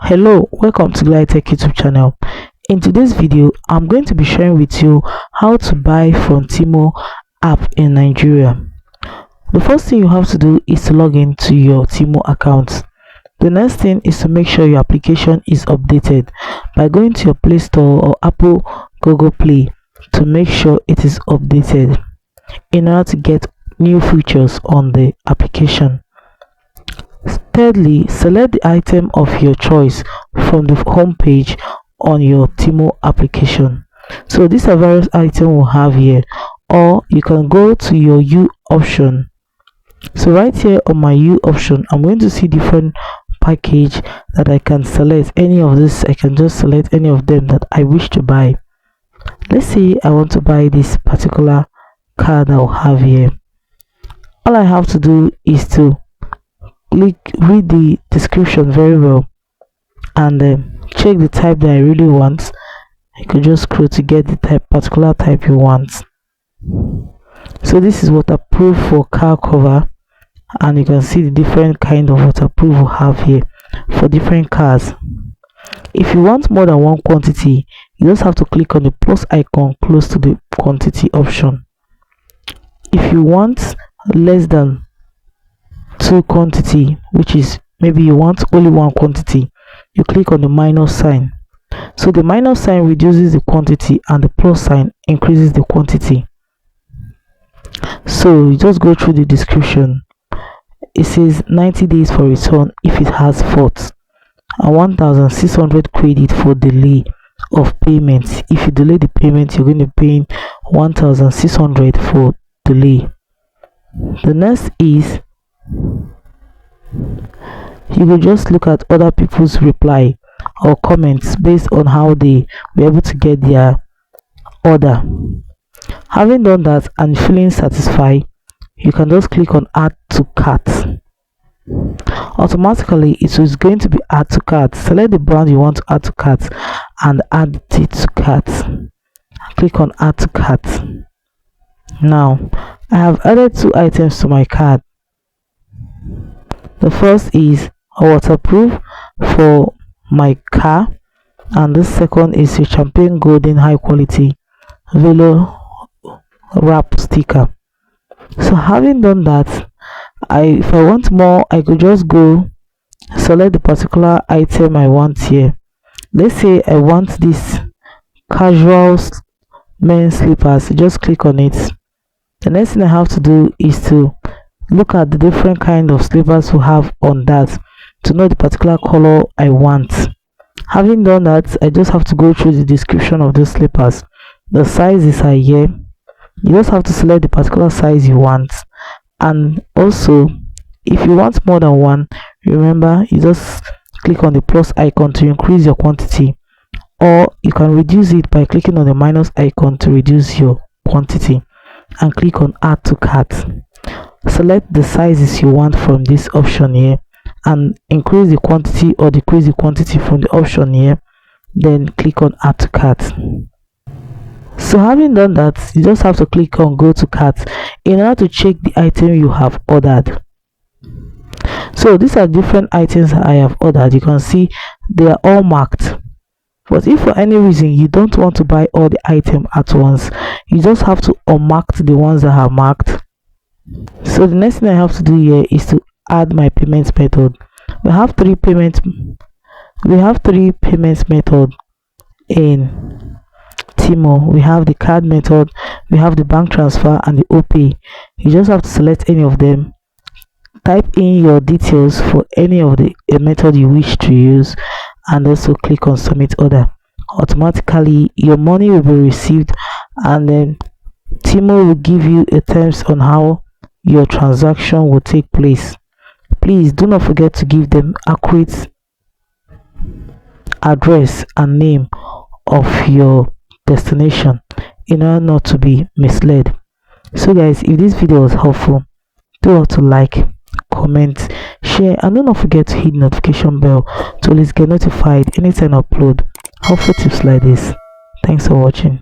Hello, welcome to Glide Tech YouTube channel. In today's video, I'm going to be sharing with you how to buy from Temu app in Nigeria. The first thing you have to do is to log in to your Temu account. The next thing is to make sure your application is updated by going to your Play Store or Apple Google Play to make sure it is updated in order to get new features on the application. Thirdly, select the item of your choice from the home page on your Temu application. So these are various items we'll have here, or you can go to your U option. So right here on my U option, I'm going to see different package that I can select. Any of this, I can just select any of them that I wish to buy. Let's say I want to buy this particular card I'll have here. All I have to do is to read the description very well and check the type that I really want. You could just scroll to get the particular type you want. So this is waterproof for car cover, and you can see the different kind of waterproof we have here for different cars. If you want more than one quantity, you just have to click on the plus icon close to the quantity option. If you want less than 2 quantity, which is maybe you want only 1 quantity, you click on the minus sign. So the minus sign reduces the quantity and the plus sign increases the quantity. So you just go through the description. It says 90 days for return if it has faults, and 1,600 credit for delay of payment. If you delay the payment, you're going to pay 1,600 for delay. The next is you will just look at other people's reply or comments based on how they were able to get their order. Having done that and feeling satisfied, you can just click on add to cart. Automatically it is going to be add to cart. Select the brand you want to add to cart and add it to cart. Click on add to cart. Now I have added 2 items to my cart. The first is a waterproof for my car, and the second is a champagne golden high quality velo wrap sticker. So having done that, if I want more, I could just go select the particular item I want here. Let's say I want this casual men's slippers. Just click on it. The next thing I have to do is to look at the different kind of slippers we have on that to know the particular color I want. Having done that, I just have to go through the description of those slippers. The sizes are here. You just have to select the particular size you want, and also if you want more than one, remember you just click on the plus icon to increase your quantity, or you can reduce it by clicking on the minus icon to reduce your quantity and click on add to cart. Select the sizes you want from this option here and increase the quantity or decrease the quantity from the option here, then click on add to cart. So having done that, you just have to click on go to cart in order to check the item you have ordered. So these are different items I have ordered. You can see they are all marked, but if for any reason you don't want to buy all the items at once, you just have to unmark the ones that are marked. So the next thing I have to do here is to add my payment method. We have 3 payment method in Temu. We have the card method, we have the bank transfer, and the OPay. You just have to select any of them, type in your details for any of the method you wish to use, and also click on submit order. Automatically your money will be received, and then Temu will give you a terms on how your transaction will take place. Please do not forget to give them accurate address and name of your destination in order not to be misled. So guys, if this video was helpful, do not to like, comment, share, and do not forget to hit the notification bell to always get notified anytime I upload helpful tips like this. Thanks for watching.